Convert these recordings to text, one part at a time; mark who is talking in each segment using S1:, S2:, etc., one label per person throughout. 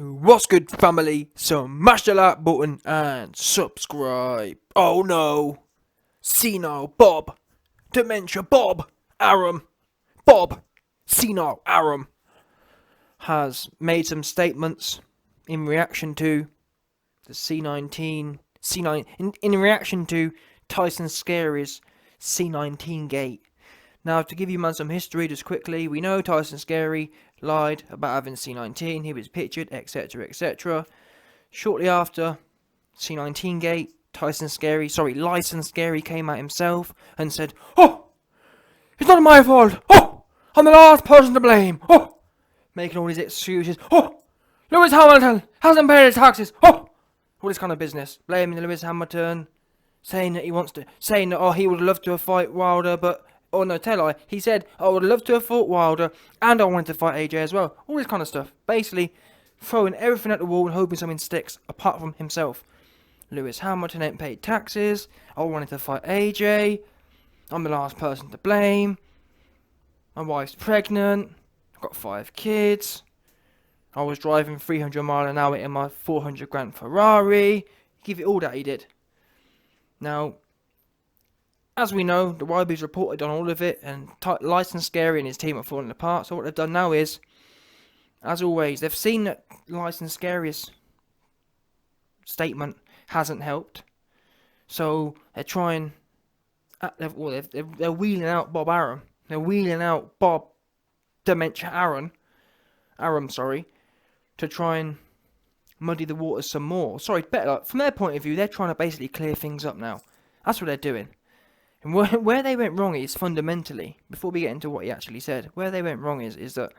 S1: What's good, family? So mash the like button and subscribe. Oh no! Senile Bob, Dementia Bob Arum, Bob Senile Arum has made some statements in reaction to the C9 in reaction to Tyson Fury's C19 gate. Now, to give you man some history just quickly, we know Tyson Fury lied about having C19, he was pictured, etc, etc. Shortly after C19 gate, License Fury came out himself and said, "Oh, it's not my fault. Oh, I'm the last person to blame. Oh," making all these excuses. "Oh, Lewis Hamilton hasn't paid his taxes. Oh," all this kind of business, blaming Lewis Hamilton, saying that he would love to have fought Wilder, but oh no, tell I. He said, "I would love to have fought Wilder, and I wanted to fight AJ as well." All this kind of stuff. Basically, throwing everything at the wall and hoping something sticks, apart from himself. Lewis Hamilton ain't paid taxes. I wanted to fight AJ. I'm the last person to blame. My wife's pregnant. I've got 5 kids. I was driving 300 mile an hour in my 400 grand Ferrari. Give it all that he did. Now, as we know, the YB's reported on all of it, and License Scary and his team are falling apart. So what they've done now is, as always, they've seen that License Scary's statement hasn't helped. So they're trying, they're wheeling out Bob Arum. They're wheeling out Bob Dementia Arum, to try and muddy the waters some more. Sorry, better, from their point of view, they're trying to basically clear things up now. That's what they're doing. And where they went wrong is fundamentally, before we get into what he actually said, where they went wrong is that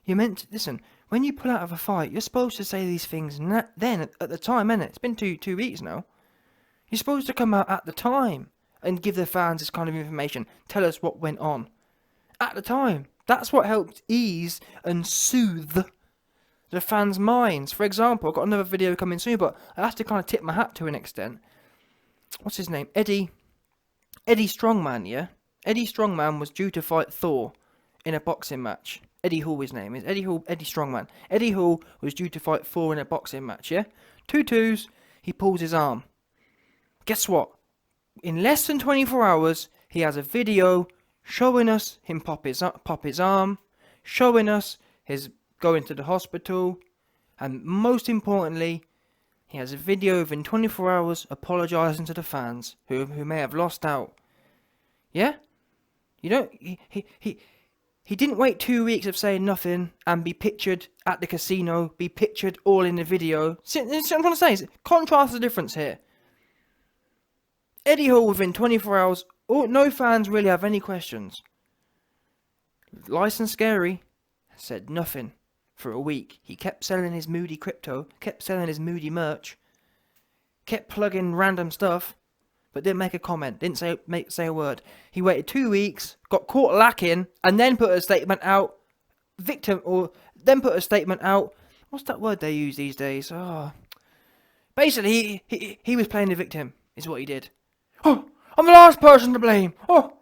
S1: you're meant to, listen, when you pull out of a fight, you're supposed to say these things then, at the time, innit? It's been two weeks now. You're supposed to come out at the time and give the fans this kind of information. Tell us what went on. At the time. That's what helped ease and soothe the fans' minds. For example, I've got another video coming soon, but I have to kind of tip my hat to an extent. What's his name? Eddie Strongman, yeah? Eddie Strongman was due to fight Thor in a boxing match. Eddie Hall, his name is. Eddie Strongman. Eddie Hall was due to fight Thor in a boxing match, yeah? 2-2s, he pulls his arm. Guess what? In less than 24 hours, he has a video showing us him pop his arm, showing us his going to the hospital, and most importantly, he has a video within 24 hours apologising to the fans who may have lost out. Yeah? You don't... He didn't wait 2 weeks of saying nothing and be pictured at the casino, be pictured all in the video. See, that's what I'm trying to say. Is contrast the difference here. Eddie Hall within 24 hours, no fans really have any questions. License Scary said nothing for a week. He kept selling his moody crypto, kept selling his moody merch, kept plugging random stuff, but didn't make a comment, didn't say a word. He waited 2 weeks, got caught lacking, and then put a statement out. Then put a statement out. What's that word they use these days? Basically, he was playing the victim, is what he did. "Oh, I'm the last person to blame. Oh,"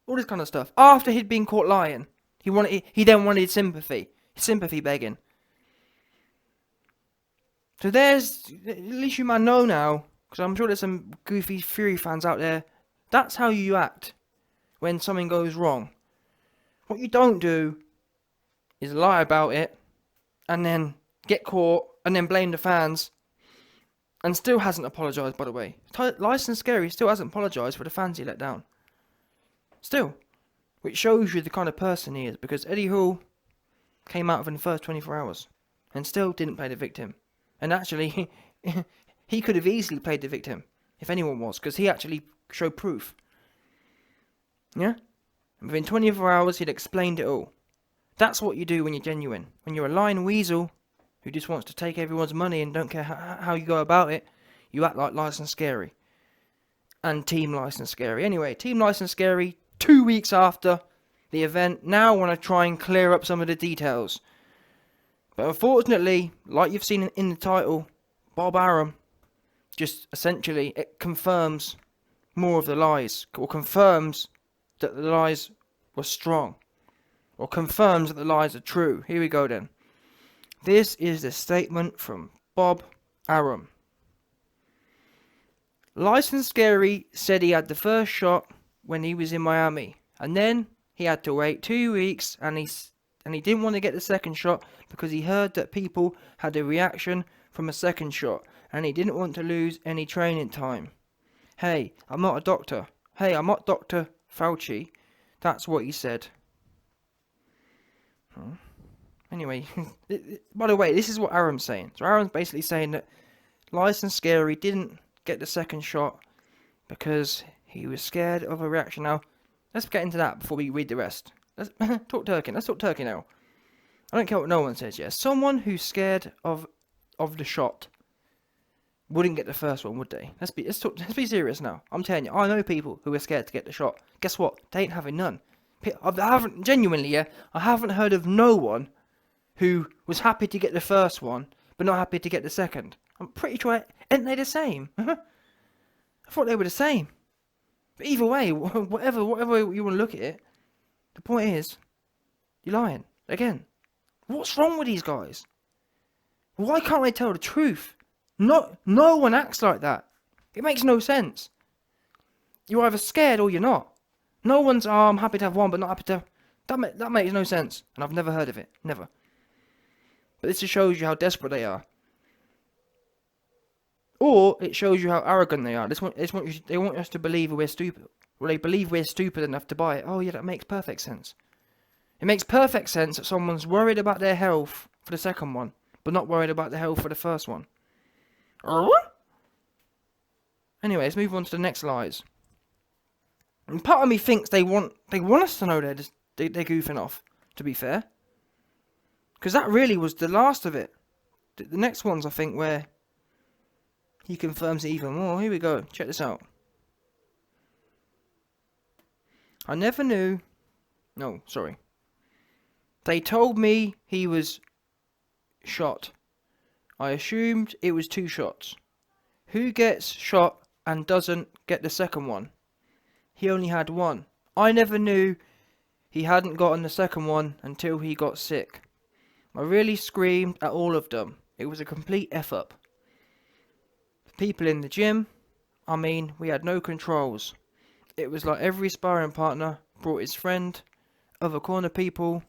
S1: all this kind of stuff. After he'd been caught lying, he then wanted sympathy begging. So there's, at least you might know now, because I'm sure there's some goofy Fury fans out there. That's how you act when something goes wrong. What you don't do is lie about it and then get caught and then blame the fans. And still hasn't apologised, by the way. License Scary still hasn't apologised for the fans he let down. Still. Which shows you the kind of person he is. Because Eddie Hall came out within the first 24 hours. And still didn't play the victim. And actually, he could have easily played the victim. If anyone was. Because he actually showed proof. Yeah? And within 24 hours, he'd explained it all. That's what you do when you're genuine. When you're a lying weasel who just wants to take everyone's money and don't care how you go about it, you act like License Scary. And Team License Scary. Anyway, Team License Scary, 2 weeks after the event, now want to try and clear up some of the details. But unfortunately, like you've seen in the title, Bob Arum, just essentially, it confirms more of the lies. Or confirms that the lies were strong. Or confirms that the lies are true. Here we go then. This is the statement from Bob Arum. License Scary said he had the first shot when he was in Miami, and then he had to wait 2 weeks, and he didn't want to get the second shot because he heard that people had a reaction from a second shot, and he didn't want to lose any training time. Hey, I'm not a doctor. Hey, I'm not Dr. Fauci. That's what he said. Anyway, by the way, this is what Arum's saying. So Arum's basically saying that License Scary didn't get the second shot because he was scared of a reaction. Now, let's get into that before we read the rest. Let's talk Turkey. Let's talk Turkey now. I don't care what no one says. Yeah, someone who's scared of the shot wouldn't get the first one, would they? Let's be serious now. I'm telling you, I know people who are scared to get the shot. Guess what? They ain't having none. I haven't genuinely, yeah. I haven't heard of no one who was happy to get the first one but not happy to get the second. I'm pretty sure, ain't they the same? I thought they were the same. But either way, whatever you want to look at it, the point is, you're lying. Again, what's wrong with these guys? Why can't they tell the truth? No one acts like that. It makes no sense. You're either scared or you're not. No one's, I'm happy to have one but not happy to... That makes no sense. And I've never heard of it. Never. But this just shows you how desperate they are. Or it shows you how arrogant they are. They want us to believe we're stupid. Well, they believe we're stupid enough to buy it. Oh yeah, that makes perfect sense. It makes perfect sense that someone's worried about their health for the second one, but not worried about their health for the first one. Anyway, let's move on to the next lies. And part of me thinks they want us to know they're goofing off, to be fair. Because that really was the last of it. The next ones, I think, where he confirms it even more. Here we go. Check this out. I never knew... No, sorry. They told me he was shot. I assumed it was 2 shots. Who gets shot and doesn't get the second one? He only had 1. I never knew he hadn't gotten the second one until he got sick. I really screamed at all of them. It was a complete F-up. People in the gym, I mean, we had no controls. It was like every sparring partner brought his friend, other corner people.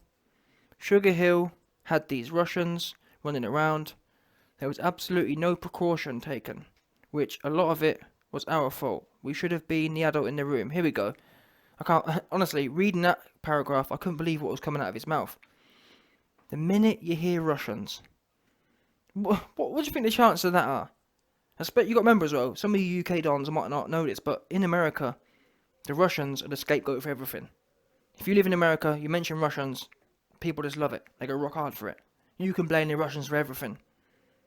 S1: Sugar Hill had these Russians running around. There was absolutely no precaution taken, which a lot of it was our fault. We should have been the adult in the room. Here we go. I can't, honestly, reading that paragraph, I couldn't believe what was coming out of his mouth. The minute you hear Russians, what do you think the chances of that are? I expect you got to remember as well, some of you UK dons might not know this, but in America, the Russians are the scapegoat for everything. If you live in America, you mention Russians, people just love it. They go rock hard for it. You can blame the Russians for everything.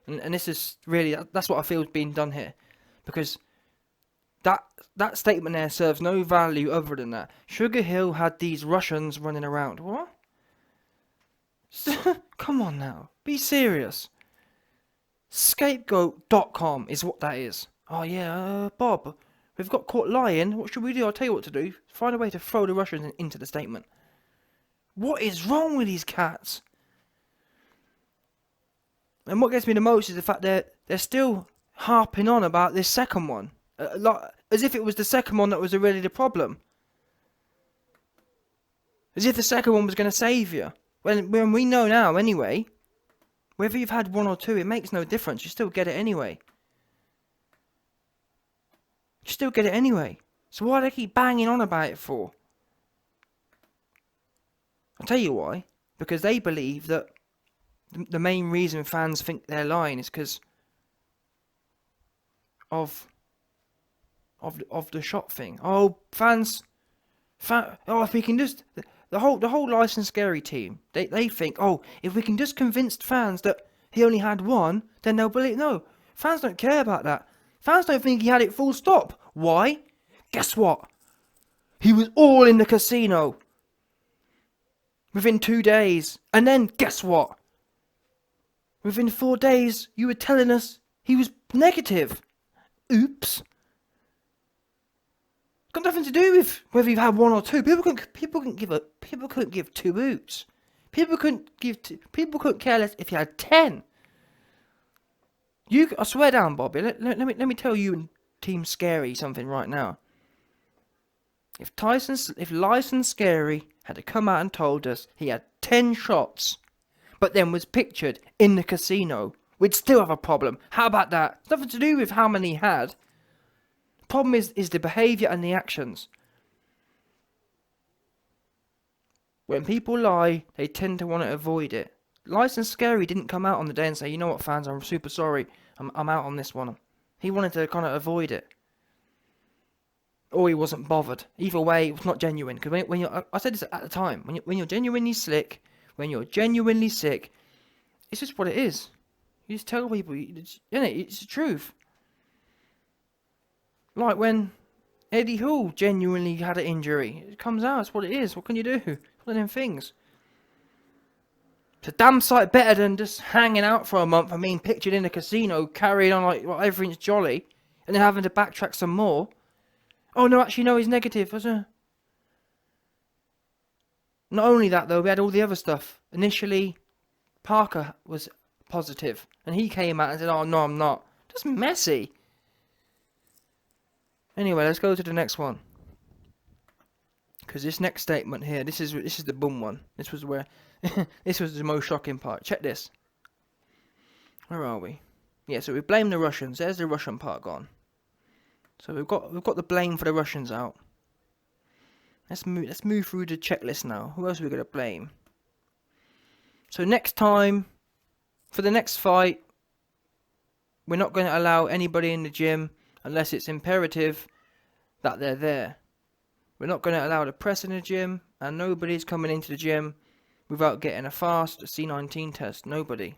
S1: And this is really, that's what I feel is being done here. Because that statement there serves no value other than that. Sugar Hill had these Russians running around. What? Come on now. Be serious. Scapegoat.com is what that is. Oh yeah, Bob, we've got caught lying. What should we do? I'll tell you what to do. Find a way to throw the Russians into the statement. What is wrong with these cats? And what gets me the most is the fact that they're still harping on about this second one. As if it was the second one that was really the problem. As if the second one was going to save you. When we know now, anyway, whether you've had 1 or 2, it makes no difference. You still get it anyway. You still get it anyway. So why do they keep banging on about it for? I'll tell you why. Because they believe that the main reason fans think they're lying is because of the shot thing. Oh, fans, if we can just... The whole License Scary team, they think, oh, if we can just convince fans that he only had 1, then they'll believe. No, fans don't care about that. Fans don't think he had it full stop. Why? Guess what? He was all in the casino within 2 days. And then, guess what? Within 4 days, you were telling us he was negative. Oops. Got nothing to do with whether you've had 1 or 2. People couldn't give 2 oops. People couldn't care less if you had 10. I swear down, Bobby. Let me tell you and Team Scary something right now. If Tyson Scary had to come out and told us he had 10 shots, but then was pictured in the casino, we'd still have a problem. How about that? It's nothing to do with how many he had. The problem is the behaviour and the actions. When people lie, they tend to want to avoid it. Licensed Scary didn't come out on the day and say, you know what, fans, I'm super sorry, I'm out on this one. He wanted to kind of avoid it. Or he wasn't bothered. Either way, it was not genuine. Because when you're, I said this at the time, when you're genuinely slick, when you're genuinely sick, it's just what it is. You just tell people, it's the truth. Like when Eddie Hall genuinely had an injury. It comes out, it's what it is. What can you do? It's one of them things. It's a damn sight better than just hanging out for a month and being pictured in a casino, carrying on like everything's jolly, and then having to backtrack some more. Oh no, actually no, he's negative. Not only that though, we had all the other stuff. Initially, Parker was positive, and he came out and said, oh no, I'm not. Just messy. Anyway, let's go to the next one. Because this next statement here, this is the bum one. This was where this was the most shocking part. Check this. Where are we? Yeah, so we blame the Russians. There's the Russian part gone. So we've got the blame for the Russians out. Let's move through the checklist now. Who else are we gonna blame? So next time, for the next fight, we're not going to allow anybody in the gym unless it's imperative that they're there. We're not going to allow the press in the gym, and nobody's coming into the gym without getting a fast C19 test. Nobody.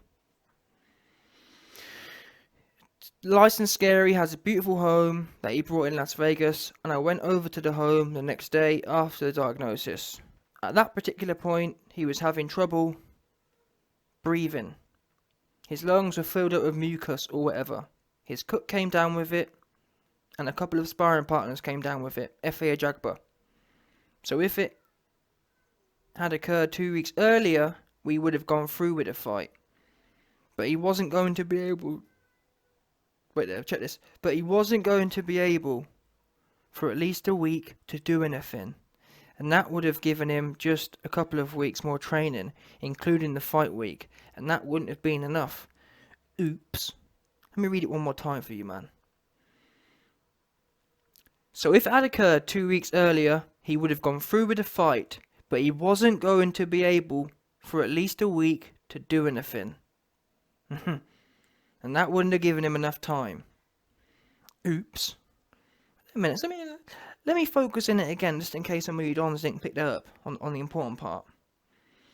S1: Licensed Scary has a beautiful home that he brought in Las Vegas, and I went over to the home the next day after the diagnosis. At that particular point, he was having trouble breathing. His lungs were filled up with mucus or whatever. His cook came down with it, and a couple of sparring partners came down with it, F.A. Jagba. So if it had occurred 2 weeks earlier, we would have gone through with the fight. But he wasn't going to be able... Wait there, check this. But he wasn't going to be able for at least a week to do anything. And that would have given him just a couple of weeks more training, including the fight week. And that wouldn't have been enough. Oops. Let me read it one more time for you, man. So if it had occurred 2 weeks earlier, he would have gone through with the fight. But he wasn't going to be able for at least a week to do anything. And that wouldn't have given him enough time. Oops. A minute, let me focus in it again, just in case some of you dons didn't pick that up on the important part.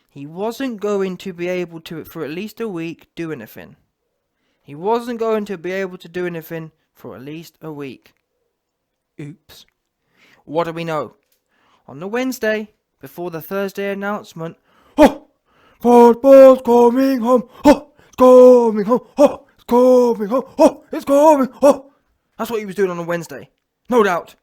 S1: He wasn't going to be able to, for at least a week, do anything. He wasn't going to be able to do anything for at least a week. Oops. What do we know? On the Wednesday, before the Thursday announcement, oh, football's coming home, oh, it's coming home, oh, it's coming home, oh, it's coming home. That's what he was doing on a Wednesday. No doubt.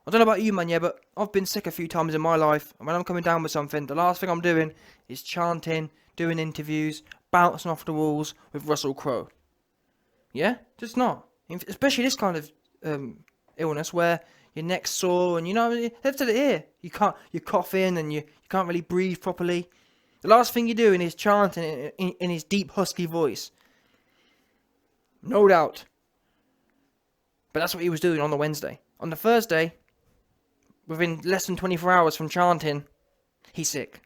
S1: I don't know about you, man, yeah, but I've been sick a few times in my life, and when I'm coming down with something, the last thing I'm doing is chanting, doing interviews, bouncing off the walls with Russell Crowe. Yeah? Just not. Especially this kind of illness where your neck's sore and, you know, left to the ear. You're coughing and you can't really breathe properly. The last thing you're doing is chanting in his deep, husky voice. No doubt. But that's what he was doing on the Wednesday. On the Thursday, within less than 24 hours from chanting, he's sick.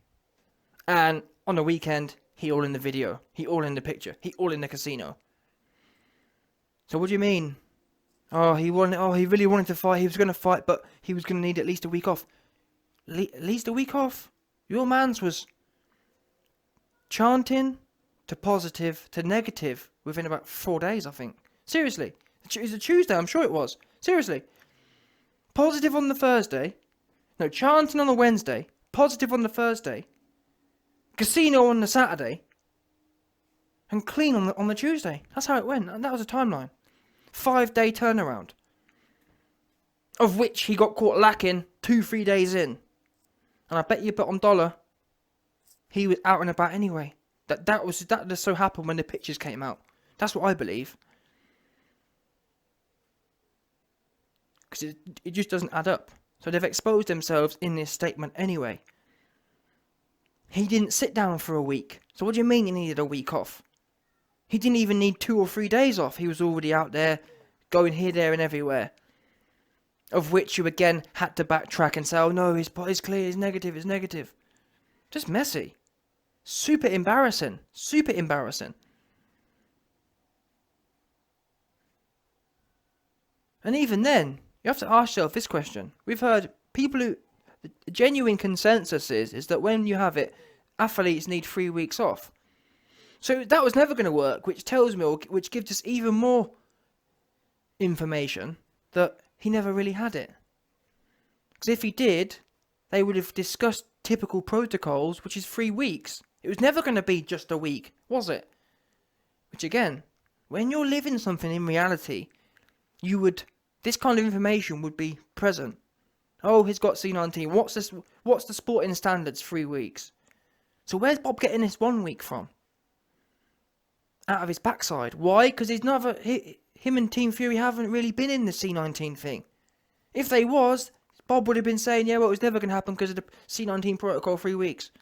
S1: And on the weekend, he all in the video. He all in the picture. He all in the casino. So what do you mean? Oh, he really wanted to fight. He was going to fight, but he was going to need at least a week off. At least a week off? Your man's was chanting to positive to negative within about 4 days, I think. Seriously. It was a Tuesday, I'm sure it was. Seriously. Positive on the Thursday. No, chanting on the Wednesday. Positive on the Thursday. Casino on the Saturday. And clean on the Tuesday. That's how it went. And that was a timeline. 5-day turnaround. Of which he got caught lacking 2-3 days in. And I bet you bet on dollar he was out and about anyway. That just so happened when the pictures came out. That's what I believe. Because it just doesn't add up. So they've exposed themselves in this statement anyway. He didn't sit down for a week. So what do you mean he needed a week off? He didn't even need 2 or 3 days off. He was already out there, going here, there and everywhere. Of which you again had to backtrack and say, oh no, his body's clear, it's negative, it's negative. Just messy. Super embarrassing. Super embarrassing. And even then, you have to ask yourself this question. We've heard people who... The genuine consensus is that when you have it, athletes need 3 weeks off. So that was never going to work, which tells me, or which gives us even more information that he never really had it. Because if he did, they would have discussed typical protocols, which is 3 weeks. It was never going to be just a week, was it? Which again, when you're living something in reality, this kind of information would be present. Oh, he's got C19. What's the sporting standards? 3 weeks. So where's Bob getting this 1 week from? Out of his backside. Why? Because him and Team Fury haven't really been in the C19 thing. If they was, Bob would have been saying, yeah, well, it was never going to happen because of the C19 protocol 3 weeks.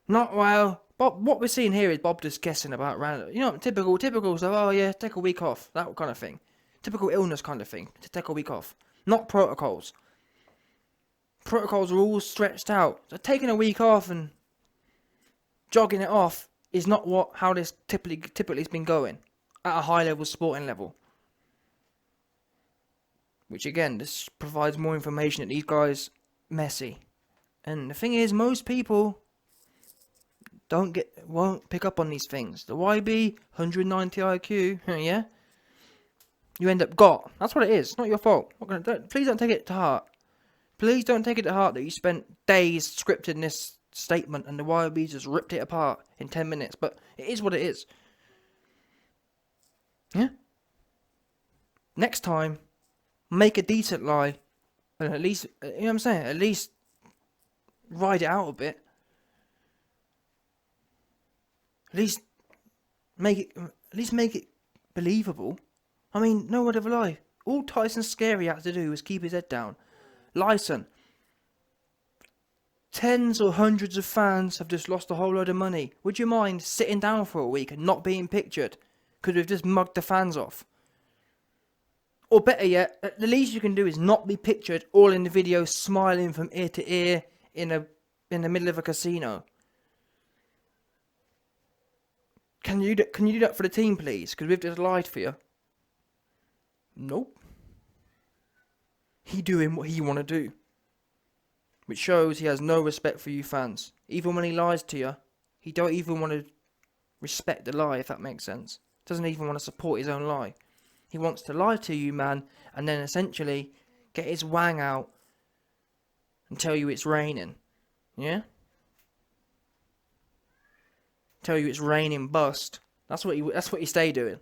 S1: Not, well, Bob, what we're seeing here is Bob just guessing about random, typical stuff. Oh yeah, take a week off, that kind of thing. Typical illness kind of thing, to take a week off. Not protocols. Protocols are all stretched out. So taking a week off and jogging it off is not how this typically has been going at a high level sporting level. Which again, this provides more information that these guys messy. And the thing is, most people won't pick up on these things. The YB 190 IQ, yeah. You end up got. That's what it is. It's not your fault. Please don't take it to heart. Please don't take it to heart that you spent days scripting this statement and the YB just ripped it apart in 10 minutes. But it is what it is. Yeah? Next time, make a decent lie. And at least, you know what I'm saying? At least ride it out a bit. At least make it believable. I mean, no word of a lie. All Tyson Scary had to do was keep his head down. Listen, tens or hundreds of fans have just lost a whole load of money. Would you mind sitting down for a week and not being pictured? Because we've just mugged the fans off. Or better yet, the least you can do is not be pictured all in the video smiling from ear to ear in the middle of a casino. Can you do that for the team, please? Because we've just lied for you. Nope. He doing what he want to do. Which shows he has no respect for you fans. Even when he lies to you, he don't even want to respect the lie, if that makes sense. Doesn't even want to support his own lie. He wants to lie to you, man, and then essentially get his wang out and tell you it's raining. Yeah? Tell you it's raining bust. That's what he stay doing.